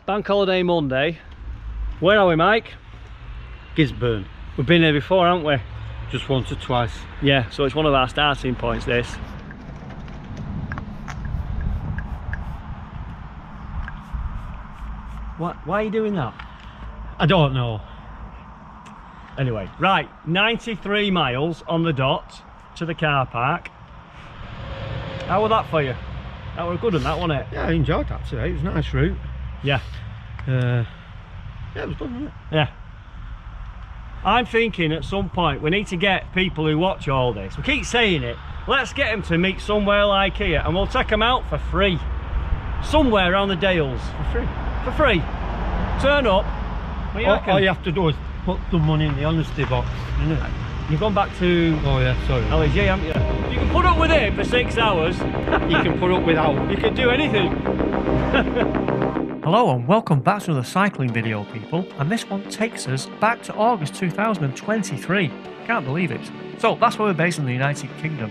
Bank holiday Monday. Where are we, Mike? Gisburn. We've been here before, haven't we? Just once or twice. Yeah, so it's one of our starting points, this. Why are you doing that? I don't know. Anyway, right, 93 miles on the dot to the car park. How was that for you? That was a good one, that, wasn't it? Yeah, I enjoyed that today. It was a nice route. Yeah. Yeah, it was good, wasn't it? Yeah. I'm thinking at some point we need to get people who watch all this. We keep saying it. Let's get them to meet somewhere like here and we'll take them out for free. Somewhere around the Dales. For free. For free. Turn up. All you have to do is put the money in the honesty box, isn't it? You've gone back to Oh yeah, sorry. LG, haven't you? You can put up with it for 6 hours. You can put up without. You can do anything. Hello and welcome back to the cycling video, people, and this one takes us back to August 2023. Can't believe it. So that's where we're based in the United Kingdom,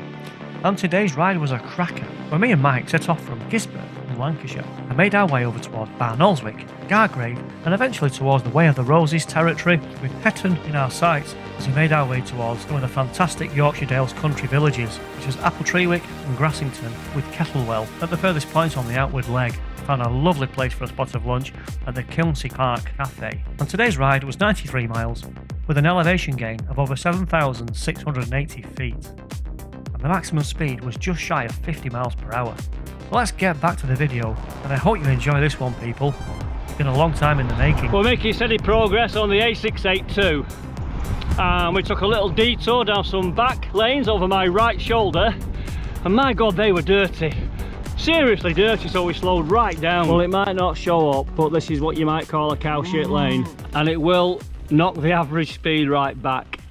and today's ride was a cracker where me and Mike set off from Gisburn in Lancashire and made our way over towards Burnsall, Gargrave, and eventually towards the Way of the Roses territory with Hetton in our sights as we made our way towards one of the fantastic Yorkshire Dales country villages, which is Appletreewick and Grassington with Kettlewell at the furthest point on the outward leg. Found a lovely place for a spot of lunch at the Kilnsey Park Cafe. And today's ride was 93 miles with an elevation gain of over 7,680 feet. And the maximum speed was just shy of 50 miles per hour. So let's get back to the video, and I hope you enjoy this one, people. It's been a long time in the making. We're making steady progress on the A682. We took a little detour down some back lanes over my right shoulder, and my god, they were dirty. Seriously dirty, so we slowed right down. Well, it might not show up, but this is what you might call a cow shit lane, and it will knock the average speed right back.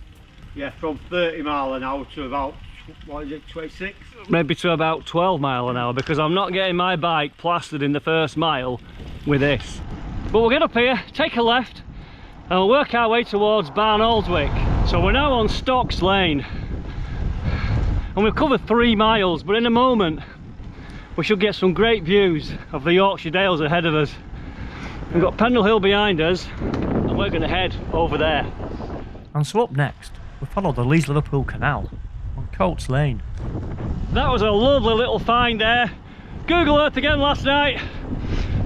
Yeah, from 30 mile an hour to about, what is it, 26? Maybe to about 12 mile an hour, because I'm not getting my bike plastered in the first mile with this. But we'll get up here, take a left, and we'll work our way towards Burnsall. So we're now on Stocks Lane, and we've covered 3 miles, but in a moment we should get some great views of the Yorkshire Dales ahead of us. We've got Pendle Hill behind us, and we're going to head over there. And so up next, we follow the Leeds-Liverpool Canal on Coates Lane. That was a lovely little find there. Google Earth again last night.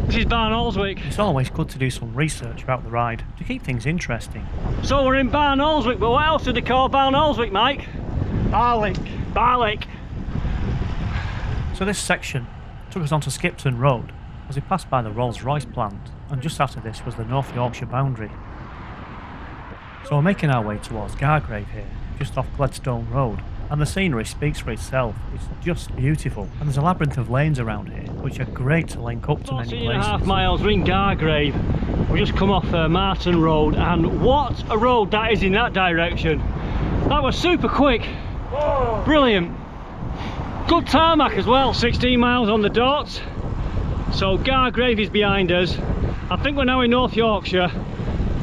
This is Burnsall. It's always good to do some research about the ride to keep things interesting. So we're in Burnsall, but what else do they call Burnsall, Mike? Barlick. Barlick. So this section took us onto Skipton Road as we passed by the Rolls-Royce plant, and just after this was the North Yorkshire boundary. So we're making our way towards Gargrave here, just off Gledstone Road, and the scenery speaks for itself. It's just beautiful, and there's a labyrinth of lanes around here which are great to link up to many places. 14.5 miles, we're in Gargrave. We just come off Martin Road, and what a road that is in that direction. That was super quick. Whoa. Brilliant. Good tarmac as well, 16 miles on the dot. So Gargrave is behind us. I think we're now in North Yorkshire.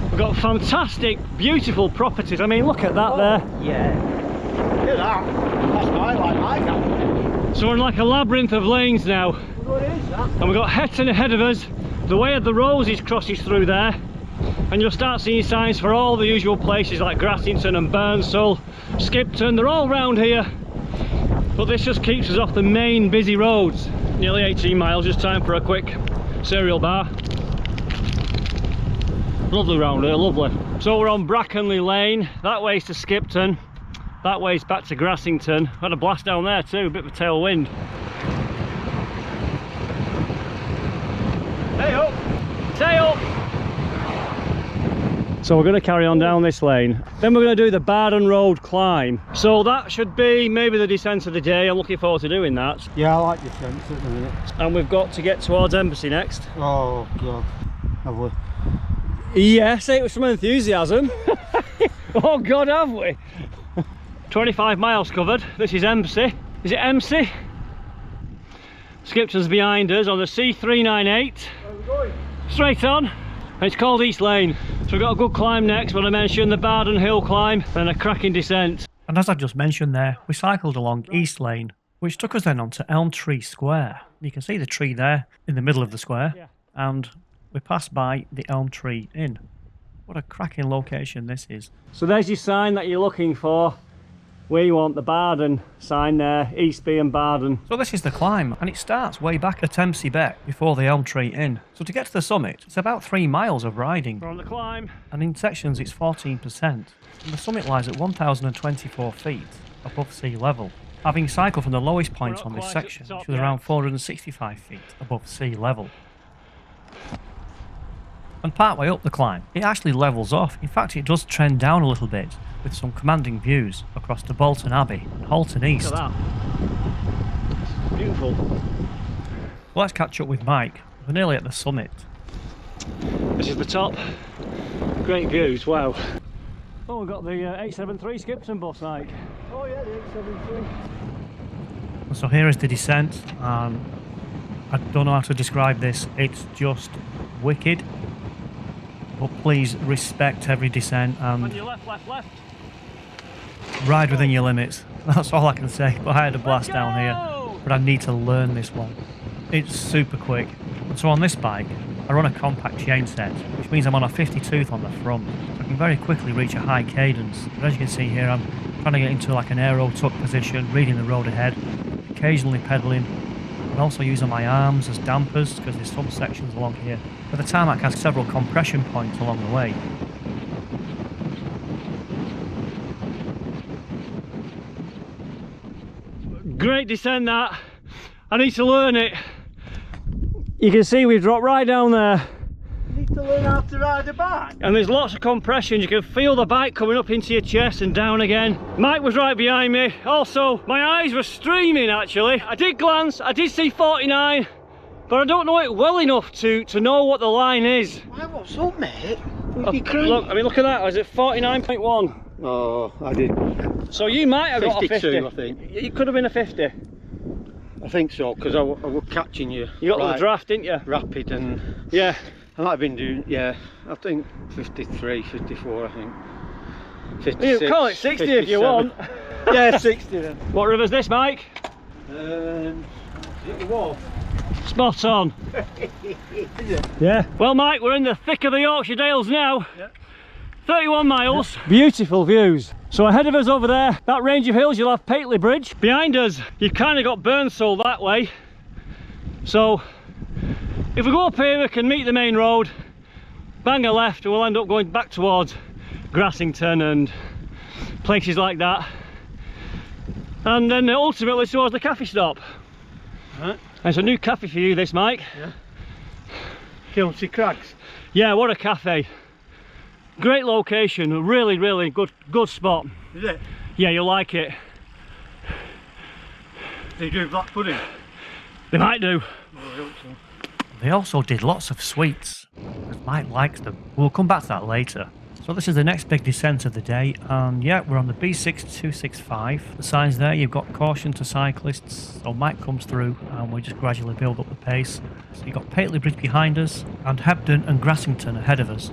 We've got fantastic, beautiful properties. I mean, look at that there. Yeah. Look at that. That's my car. So we're in like a labyrinth of lanes now. What is that? And we've got Hetton ahead of us. The Way of the Roses crosses through there. And you'll start seeing signs for all the usual places like Grassington and Burnsall, Skipton. They're all round here. But this just keeps us off the main busy roads. Nearly 18 miles, just time for a quick cereal bar. Lovely round here, lovely. So we're on Brackenley Lane, that way's to Skipton, that way's back to Grassington. Had a blast down there too, a bit of a tailwind. Hey up! Stay up! So we're going to carry on down this lane. Then we're going to do the Barden Road climb. So that should be maybe the descent of the day. I'm looking forward to doing that. Yeah, I like your fence at the minute. And we've got to get towards Embsay next. Oh god. Have we? Yeah, say it with some enthusiasm. Oh god, have we? 25 miles covered. This is Embsay. Is it Embsay? Skipton's behind us on the C398. Where are we going? Straight on. And it's called East Lane. So we've got a good climb next, but I mentioned the Barden Hill climb and a cracking descent. And as I just mentioned there, we cycled along East Lane, which took us then onto Elm Tree Square. You can see the tree there in the middle of the square, and we passed by the Elm Tree Inn. What a cracking location this is. So there's your sign that you're looking for. Where you want the Barden sign there, Eastby and Barden. So this is the climb, and it starts way back at Embsay Beck before the Elm Tree Inn. So to get to the summit, it's about 3 miles of riding. We're on the climb. And in sections it's 14%. And the summit lies at 1,024 feet above sea level. Having cycled from the lowest point on this section, which was around 465 feet above sea level. And partway up the climb, it actually levels off. In fact, it does trend down a little bit, with some commanding views across to Bolton Abbey and Halton East. Look at that. It's beautiful. Well, let's catch up with Mike. We're nearly at the summit. This is the top. Great views, wow. Oh, we've got the 873 Skipton bus, Mike. Oh yeah, the 873. So here is the descent, and I don't know how to describe this. It's just wicked. But please respect every descent and on your left. Ride within your limits. That's all I can say. But I had a blast down here. But I need to learn this one. It's super quick. And so on this bike, I run a compact chain set, which means I'm on a 50-tooth on the front. So I can very quickly reach a high cadence. But as you can see here, I'm trying to get into like an aero tuck position, reading the road ahead, occasionally pedalling, and also using my arms as dampers, because there's some sections along here where the tarmac has several compression points along the way. Great descent that. I need to learn it. You can see we've dropped right down there. You need to learn how to ride a bike. And there's lots of compression. You can feel the bike coming up into your chest and down again. Mike was right behind me. Also, my eyes were streaming actually. I did glance, I did see 49, but I don't know it well enough to know what the line is. Why, what's up, mate? Look, I mean, look at that. Is it 49.1? Oh, I did. So you might have got a 50. I think. It could have been a 50. I think so, because I was catching you. You got right, the draft, didn't you? Rapid and... Yeah. I might have been doing, yeah, I think 53, 54, I think. 56, You call it 60 if you want. Yeah, 60 then. What river's this, Mike? Is it the Wharf? Spot on. Is it? Yeah. Well, Mike, we're in the thick of the Yorkshire Dales now. Yeah. 31 miles. Beautiful views. So ahead of us over there, that range of hills, you'll have Pateley Bridge. Behind us, you've kind of got Burnsall that way. So if we go up here, we can meet the main road, bang a left, and we'll end up going back towards Grassington and places like that. And then ultimately towards the cafe stop. Right. There's a new cafe for you, this, Mike. Yeah. Kilnsey Crags. Yeah, what a cafe. Great location, a really, really good spot. Is it? Yeah, you'll like it. They do black pudding? They might do. Oh, I hope so. They also did lots of sweets, because Mike likes them. We'll come back to that later. So this is the next big descent of the day, and yeah, we're on the B6265. The sign's there, you've got caution to cyclists, so Mike comes through and we just gradually build up the pace. So you've got Pateley Bridge behind us, and Hetton and Grassington ahead of us.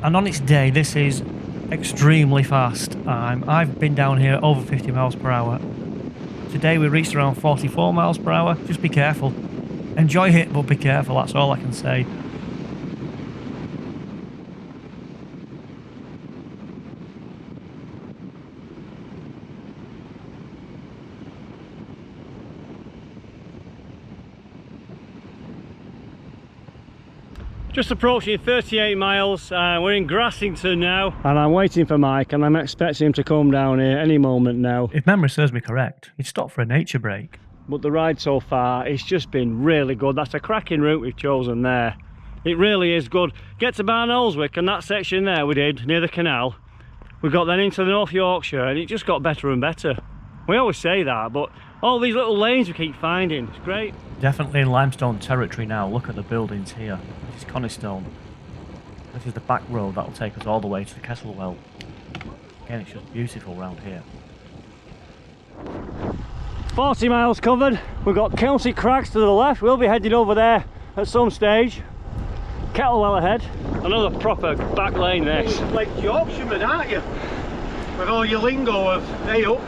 And on its day, this is extremely fast. I've been down here over 50 miles per hour. Today we reached around 44 miles per hour. Just be careful. Enjoy it, but be careful, that's all I can say. Just approaching 38 miles, we're in Grassington now. And I'm waiting for Mike, and I'm expecting him to come down here any moment now. If memory serves me correct, he'd stopped for a nature break. But the ride so far, it's just been really good. That's a cracking route we've chosen there. It really is good. Get to Barnoldswick, and that section there we did, near the canal. We got then into the North Yorkshire, and it just got better and better. We always say that, but all these little lanes we keep finding, it's great. Definitely in limestone territory now. Look at the buildings here. This is Coniston. This is the back road that will take us all the way to Kettlewell. Again, it's just beautiful round here. 40 miles covered. We've got Kilnsey Crags to the left. We'll be heading over there at some stage. Kettlewell ahead. Another proper back lane this. You're like Yorkshireman, aren't you? With all your lingo of hey up.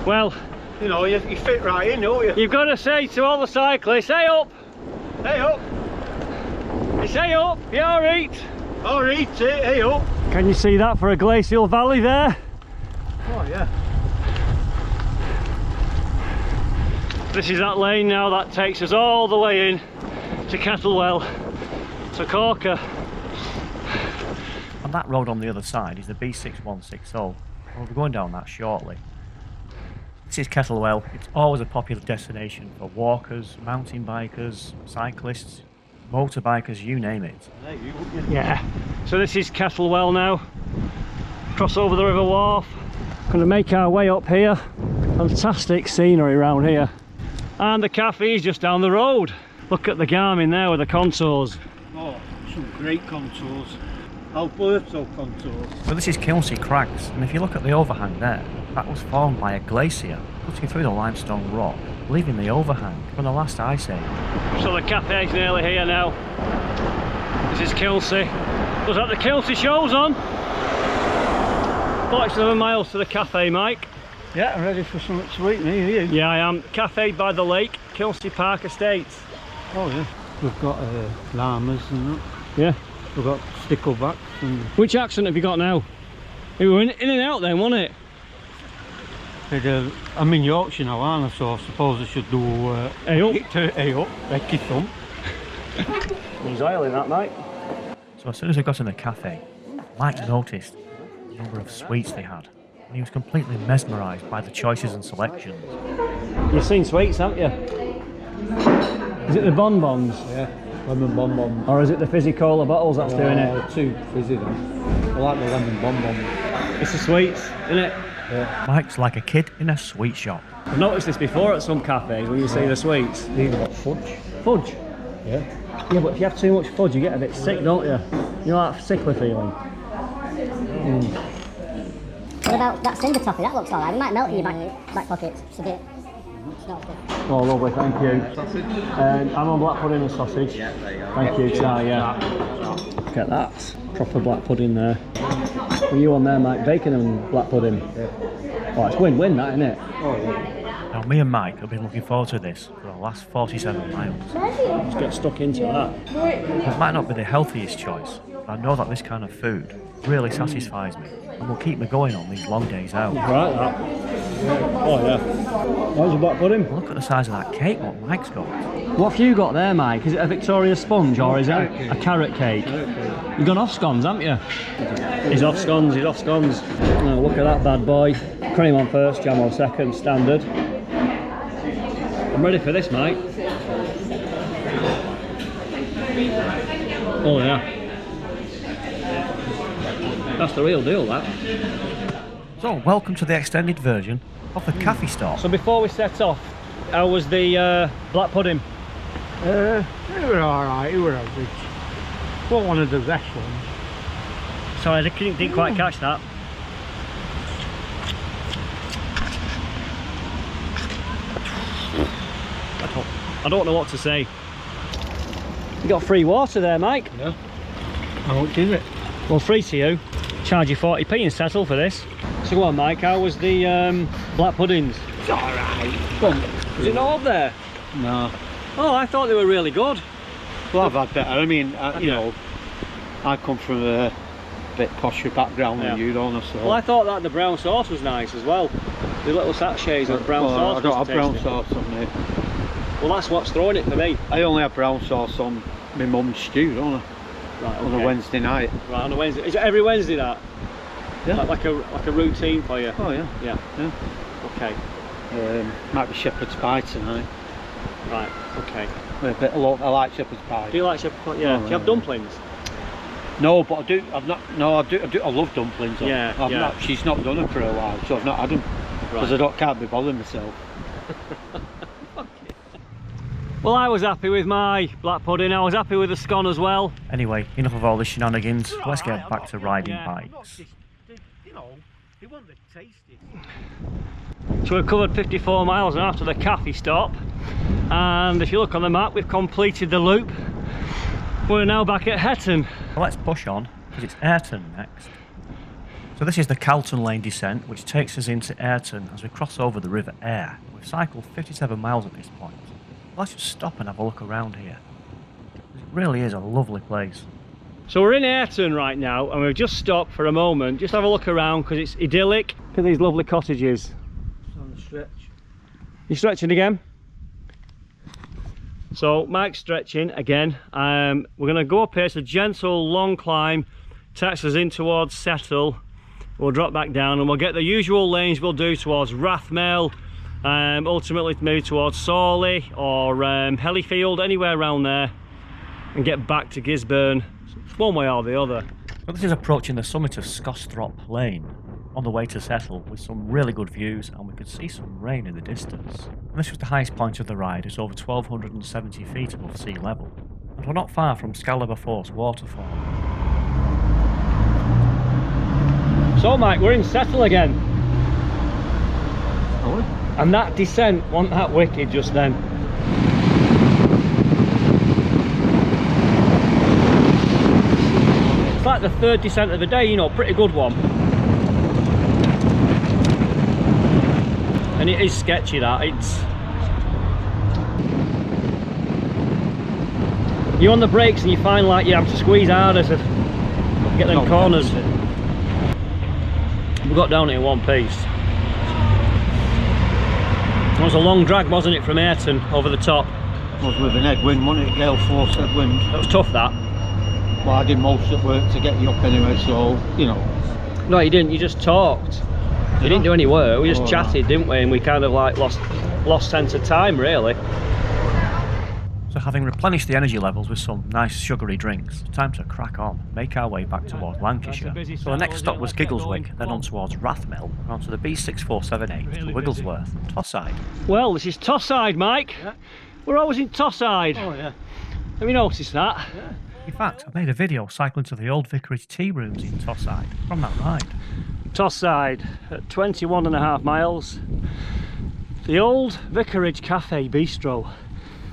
Well, you know, you fit right in, don't you? You've got to say to all the cyclists, hey up! Hey up! It's hey up, you alright? Alright, hey up. Can you see that for a glacial valley there? Oh yeah. This is that lane now that takes us all the way in to Kettlewell, to Corker. And that road on the other side is the B6160. We'll be going down that shortly. This is Kettlewell. It's always a popular destination for walkers, mountain bikers, cyclists, motorbikers, you name it. Yeah. So this is Kettlewell now. Cross over the River Wharf. Going to make our way up here. Fantastic scenery around here. And the cafe is just down the road. Look at the Garmin there with the contours. Oh, some great contours. Alberto contours. So this is Kilnsey Crags, and if you look at the overhang there, that was formed by a glacier cutting through the limestone rock, leaving the overhang from the last ice age. So the cafe's nearly here now. This is Kilnsey. Was that the Kilnsey shows on? 47 miles to the cafe, Mike. Yeah, I'm ready for something sweet, me, are you? Yeah, I am. Cafe by the lake, Kilnsey Park Estate. Oh yeah. We've got llamas and that. Yeah. We've got sticklebacks and... Which accent have you got now? You were in and out then, wasn't it? I'm in Yorkshire now, aren't I? So I suppose I should do... Hey up. Hey up, Becky thump. There's oil in that, mate. So as soon as we got in the cafe, Mike noticed the number of sweets they had, and he was completely mesmerised by the choices and selections. You've seen sweets, haven't you? Is it the bonbons? Yeah, lemon bonbons. Or is it the fizzy cola bottles that's doing it? Too fizzy then. I like the lemon bonbons. It's the sweets, isn't it? Yeah. Mike's like a kid in a sweet shop. I've noticed this before at some cafes when you see the sweets. They've got fudge. Fudge? Yeah. Yeah, but if you have too much fudge you get a bit sick, don't you? You know that sickly feeling? What about that cinder toffee? That looks alright. It might melt in your back pockets. It's a bit... It's not good. Oh, lovely, thank you. I'm on black pudding and sausage. Yeah, there you go. Thank you, yeah. Get that. Proper black pudding there. Are you on there, Mike? Bacon and black pudding? Yeah. Oh, it's win-win, that, isn't it? Oh, yeah. Now me and Mike have been looking forward to this for the last 47 miles. Let's get stuck into that. It might not be the healthiest choice, but I know that this kind of food really satisfies me and will keep me going on these long days out. Right, that. Oh, yeah. How's the black pudding? Look at the size of that cake what Mike's got. What have you got there, Mike? Is it a Victoria sponge or is it a carrot cake? You've gone off scones, haven't you? He's off scones, he's off scones. Oh, look at that bad boy. Cream on first, jam on second, standard. I'm ready for this, Mike. Oh yeah. That's the real deal, that. So, welcome to the extended version of the cafe stop. So before we set off, how was the black pudding? It were alright, it were average. Not one of the best ones. Sorry, I didn't quite catch that. I don't know what to say. You got free water there, Mike. Yeah. How much is it? Well, free to you. Charge you 40p and settle for this. So go on, Mike, how was the black puddings? It's alright. Was it not up there? No. Oh, I thought they were really good. Well, I've had better. I mean, you know, I come from a bit posher background than you, don't I? So. Well, I thought that the brown sauce was nice as well. The little sachets of brown sauce. I don't have brown sauce on me. Well, that's what's throwing it for me. I only have brown sauce on my mum's stew, don't I? Right, okay. On a Wednesday night. Right, on a Wednesday. Is it every Wednesday that? Yeah. Like a routine for you? Oh yeah. Yeah. Yeah. Okay. Might be shepherd's pie tonight. Right. Okay. A bit I like shepherd's pie. Do you like shepherd's pie? Yeah. Do you have dumplings? No, but I do. I've not. No, I do. I love dumplings. Yeah. I've not. She's not done them for a while, so I've not had them because I can't be bothered myself. Well, I was happy with my black pudding. I was happy with the scone as well. Anyway, enough of all the shenanigans. Let's get back to riding bikes. You know, they want the tastiest. So we've covered 54 miles now after the cafe stop, and if you look on the map, we've completed the loop. We're now back at Hetton. Well, let's push on because it's Ayrton next. So this is the Calton Lane descent, which takes us into Ayrton as we cross over the River Ayr. We've cycled 57 miles at this point. Let's just stop and have a look around here. It really is a lovely place. So we're in Hetton right now, and we've just stopped for a moment, just have a look around because it's idyllic. Look at these lovely cottages. It's on the stretch. You stretching again? So Mike's stretching again. We're going to go up here. It's a gentle long climb, takes us in towards Settle. We'll drop back down and we'll get the usual lanes we'll do towards Rathmell, ultimately maybe towards Sawley or Hellyfield, anywhere around there, and get back to Gisburn, one way or the other. Well, this is approaching the summit of Scothrop Lane on the way to Settle, with some really good views, and we could see some rain in the distance. And this was the highest point of the ride. It's over 1,270 feet above sea level, and we're not far from Scalibur Force waterfall. So Mike, we're in Settle again. Oh, And that descent wasn't that wicked just then. It's like the third descent of the day, you know, pretty good one. And it is sketchy, that. It's... You're on the brakes and you find like you have to squeeze harder to get them corners. We got down it in one piece. It was a long drag, wasn't it, from Hetton over the top? it was with an headwind, wasn't it? Gale force headwind. That was tough, that. Well, I did most of the work to get you up anyway, so, you know. No, you didn't, you just talked. You didn't do any work, we just chatted, didn't we? And we kind of like lost sense of time, really. So having replenished the energy levels with some nice sugary drinks, time to crack on, make our way back towards Lancashire. So the next stop was Giggleswick, then on towards Rathmell, and onto the B6478 to Wigglesworth, Tosside. Well, this is Tosside, Mike. Yeah. We're always in Tosside. Oh, yeah. Have you noticed that? Yeah. In fact, I made a video cycling to the old vicarage tea rooms in Tosside from that ride. Tosside at 21.5 miles. The old vicarage cafe bistro.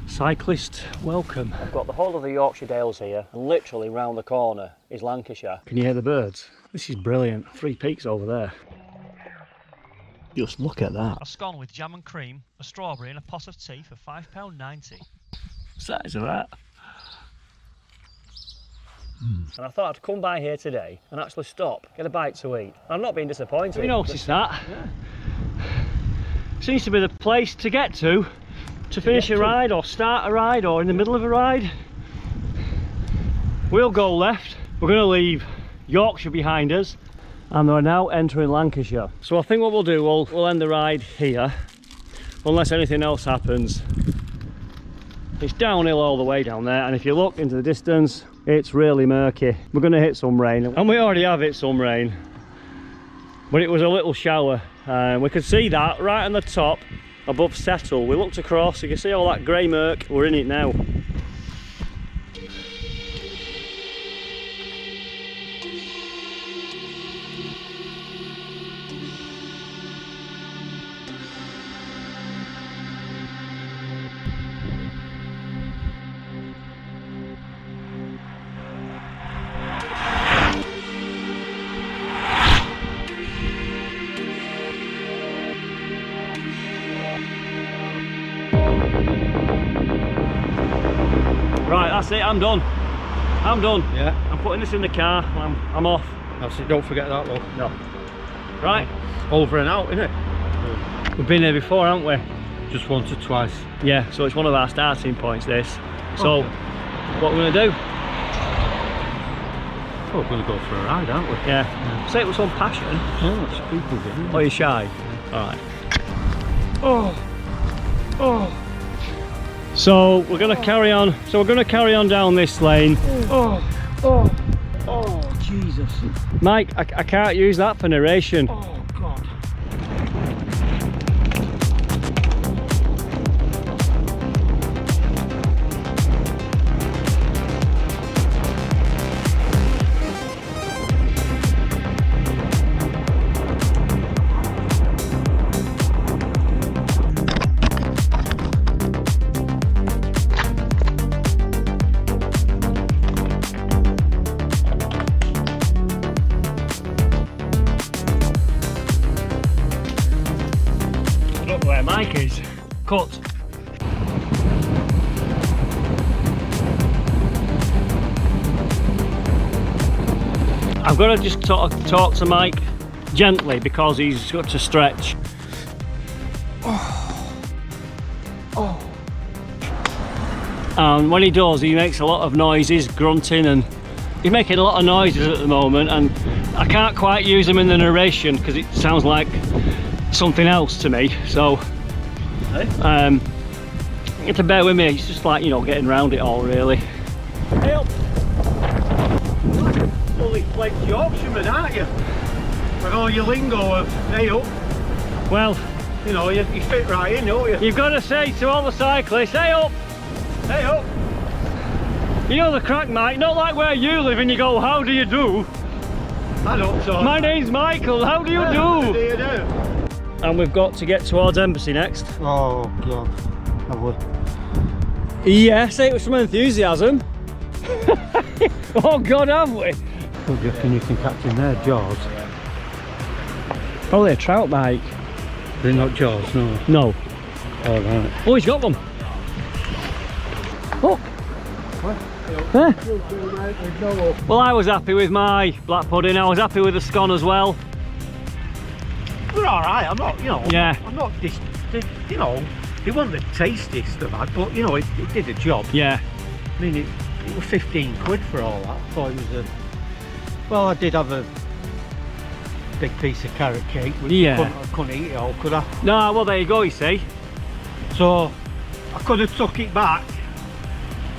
Cyclist, welcome. I've got the whole of the Yorkshire Dales here, and literally round the corner is Lancashire. Can you hear the birds? This is brilliant. 3 peaks over there. Just look at that. A scone with jam and cream, a strawberry and a pot of tea for £5.90. Size of that. And I thought I'd come by here today and actually stop, get a bite to eat. I'm not being disappointed. Have you noticed that? Yeah. Seems to be the place to get to finish a ride or start a ride or in the middle of a ride. We'll go left. We're going to leave Yorkshire behind us and we're now entering Lancashire. So I think what we'll do, we'll end the ride here unless anything else happens. It's downhill all the way down there, and if you look into the distance, it's really murky. We're going to hit some rain, and we already have hit some rain, but it was a little shower. We could see that right on the top above Settle. We looked across, you can see all that grey murk. We're in it now. Right, that's it, I'm done. I'm done. Yeah. I'm putting this in the car, I'm off. That's it, don't forget that, look. No. Right. Over and out, innit? We've been here before, haven't we? Just once or twice. Yeah, so it's one of our starting points, this. So, what we're going to do? Oh, we're going to go for a ride, aren't we? Yeah. Say it with some passion. Yeah, that's people doing it. Or are you shy? Alright. Oh. Oh. So we're going to carry on. So we're going to carry on down this lane. Oh. Oh. Oh, Jesus. Mike, I can't use that for narration. Oh, God. Look where Mike is. Cut. I've got to just sort of talk to Mike gently because he's got to stretch. And when he does, he makes a lot of noises, grunting, and he's making a lot of noises at the moment, and I can't quite use them in the narration because it sounds like something else to me. So you have to bear with me. It's just like, you know, getting around it all really. Hey up! Fully fledged Yorkshireman, aren't you? With all your lingo of hey up. Well, you know, you fit right in, don't you? you've got to say to all the cyclists, hey up! Hey up! You know the crack, Mike, not like where you live and you go, how do you do? I don't so. My name's Michael, how do you How do? do you do? And we've got to get towards Embsay next. Oh God, have we? Yeah, say it with some enthusiasm. Oh God, have we? What do you reckon you can catch in there, jaws? Probably a trout, Mike. They're not jaws, no. No. Oh right. Oh, he's got one. Oh. Huh? Well, I was happy with my black pudding. I was happy with the scone as well. We're all right. I'm not, you know. Yeah. I'm not you know, it wasn't the tastiest of that, but you know, it did the job. Yeah. I mean, it was 15 quid for all that. I thought it was a. Well, I did have a big piece of carrot cake, which Yeah. I couldn't eat it all, could I? No, well, there you go, you see. So I could have took it back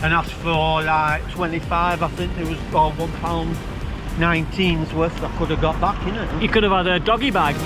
and asked for like 25. I think there was £1.19's worth I could have got back in it. You could have had a doggy bag.